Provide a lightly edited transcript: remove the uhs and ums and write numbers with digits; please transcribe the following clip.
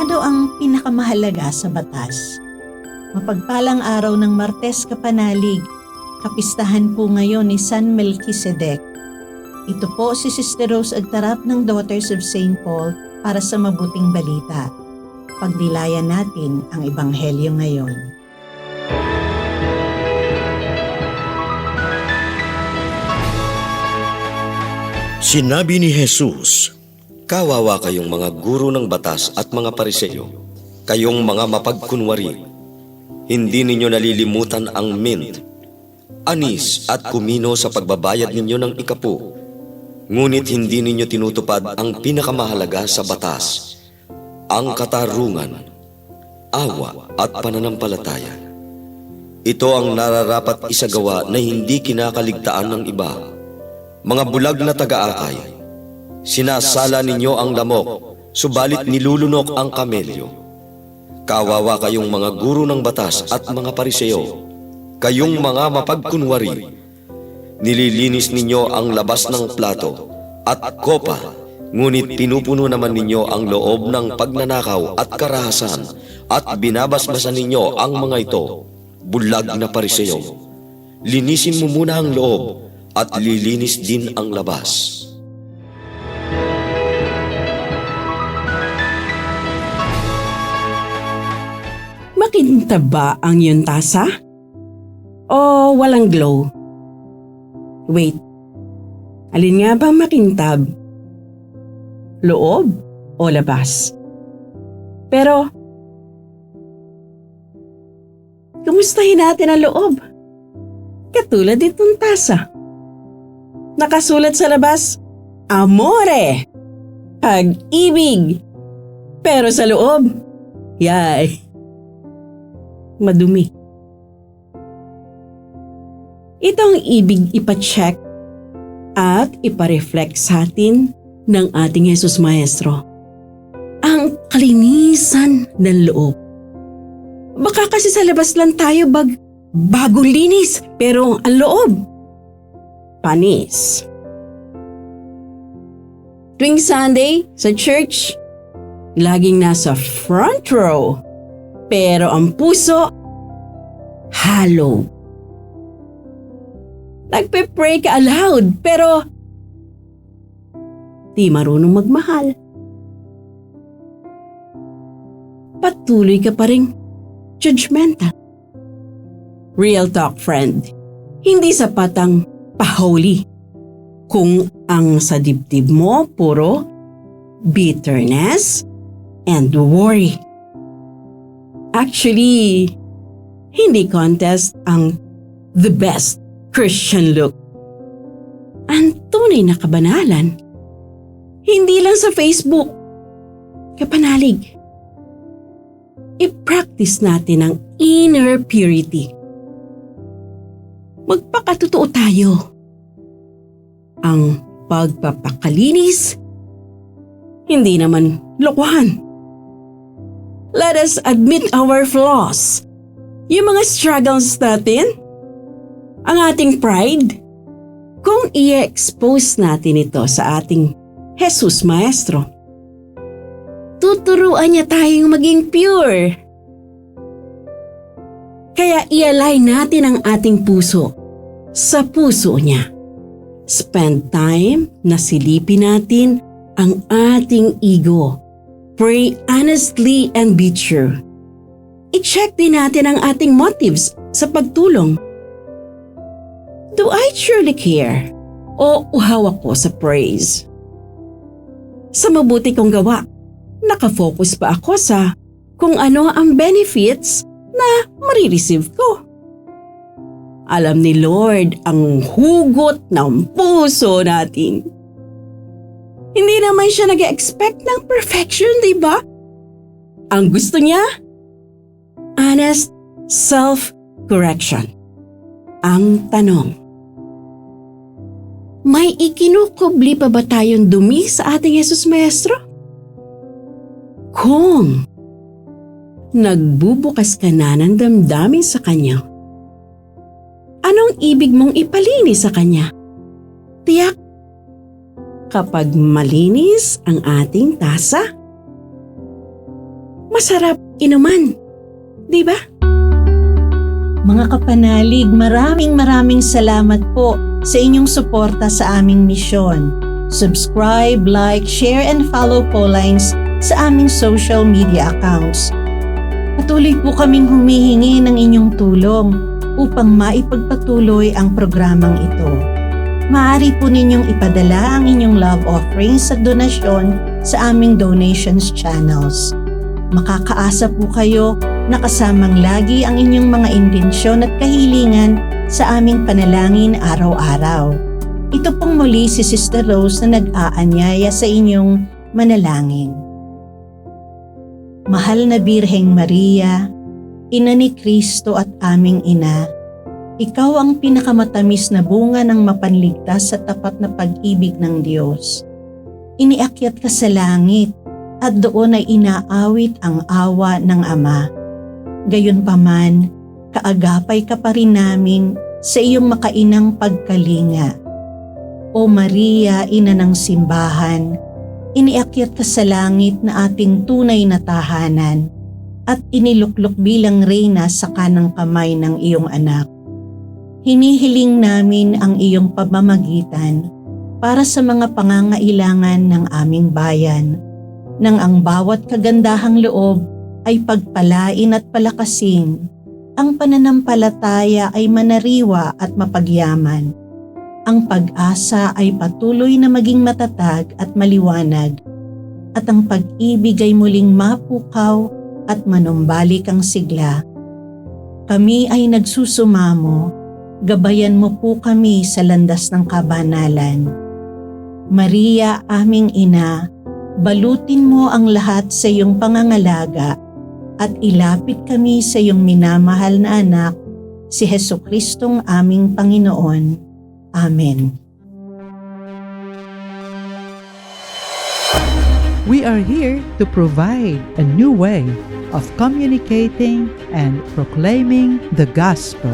Ano ang pinakamahalaga sa batas? Mapagpalang araw ng Martes Kapanalig, kapistahan po ngayon ni San Melchizedek. Ito po si Sister Rose Agtarap ng Daughters of St. Paul para sa mabuting balita. Pagnilayan natin ang Ebanghelyo ngayon. Sinabi ni Jesus, "Kawawa kayong mga guro ng batas at mga Pariseo, kayong mga mapagkunwari. Hindi ninyo nalilimutan ang mint, anis at kumino sa pagbabayad ninyo ng ikapo. Ngunit hindi ninyo tinutupad ang pinakamahalaga sa batas, ang katarungan, awa at pananampalataya. Ito ang nararapat isagawa na hindi kinakaligtaan ng iba. Mga bulag na taga-akay, sinasala ninyo ang lamok, subalit nilulunok ang kamelyo. Kawawa kayong mga guro ng batas at mga Pariseo, kayong mga mapagkunwari. Nililinis ninyo ang labas ng plato at kopa, ngunit pinupuno naman ninyo ang loob ng pagnanakaw at karahasan at binabasbasan ninyo ang mga ito, bulag na Pariseo. Linisin mo muna ang loob at lilinis din ang labas." Makintab ba ang iyong tasa? O walang glow? Wait, alin nga bang makintab? Loob o labas? Pero, kumustahin natin ang loob? Katulad itong tasa. Nakasulat sa labas, amore, pag-ibig. Pero sa loob, yay, madumi. Itong ibig ipacheck at ipareflect sa atin ng ating Jesus Maestro. Ang kalinisan ng loob. Baka kasi sa labas lang tayo bagong linis, pero ang loob, panis. Tuwing Sunday sa church, laging nasa front row, pero ang puso, hollow. Nagpe-pray ka aloud, pero di marunong magmahal. Patuloy ka pa ring judgmental. Real talk, friend. Hindi sapat ang pa-holy kung ang sa dibdib mo puro bitterness and worry. Actually, hindi contest ang the best Christian look. Ang tunay na kabanalan, hindi lang sa Facebook. Kapanalig. I-practice natin ang inner purity. Magpakatotoo tayo. Ang pagpapakalinis, hindi naman lokohan. Let us admit our flaws. Yung mga struggles natin, ang ating pride. Kung i-expose natin ito sa ating Jesus Maestro, tuturuan niya tayong maging pure. Kaya i-align natin ang ating puso sa puso niya. Spend time na silipin natin ang ating ego. Pray honestly and be true. I-check din natin ang ating motives sa pagtulong. Do I truly care? O uhaw ako sa praise? Sa mabuti kong gawa, nakafocus pa ako sa kung ano ang benefits na marireceive ko. Alam ni Lord ang hugot ng puso natin. Hindi naman siya nag-expect ng perfection, di ba? Ang gusto niya, honest self-correction. Ang tanong, may ikinukubli pa ba tayong dumi sa ating Jesus Maestro? Kung nagbubukas ka na ng damdamin sa Kanya, anong ibig mong ipalinis sa Kanya? Tiyak, kapag malinis ang ating tasa, masarap inuman. Di ba? Mga kapanalig, maraming salamat po sa inyong suporta sa aming misyon. Subscribe, like, share, and follow Pauline's sa aming social media accounts. Patuloy po kaming humihingi ng inyong tulong upang maipagpatuloy ang programang ito. Maaari po ninyong ipadala ang inyong love offerings at donasyon sa aming donations channels. Makakaasa po kayo na kasamang lagi ang inyong mga intensyon at kahilingan sa aming panalangin araw-araw. Ito pong muli si Sister Rose na nag-aanyaya sa inyong manalangin. Mahal na Birheng Maria, Ina ni Kristo at aming Ina, Ikaw ang pinakamatamis na bunga ng mapanligtas sa tapat na pag-ibig ng Diyos. Iniakyat ka sa langit at doon ay inaawit ang awa ng Ama. Gayunpaman, kaagapay ka pa rin namin sa iyong makainang pagkalinga. O Maria, Ina ng Simbahan, iniakyat ka sa langit na ating tunay na tahanan at iniluklok bilang reyna sa kanang kamay ng iyong anak. Hinihiling namin ang iyong pamamagitan para sa mga pangangailangan ng aming bayan, nang ang bawat kagandahang loob ay pagpalain at palakasin, ang pananampalataya ay manariwa at mapagyaman, ang pag-asa ay patuloy na maging matatag at maliwanag, at ang pag-ibig ay muling mapukaw at manumbalik ang sigla. Kami ay nagsusumamo, gabayan mo po kami sa landas ng kabanalan. Maria, aming Ina, balutin mo ang lahat sa iyong pangangalaga at ilapit kami sa iyong minamahal na anak, si Jesucristong aming Panginoon. Amen. We are here to provide a new way of communicating and proclaiming the gospel.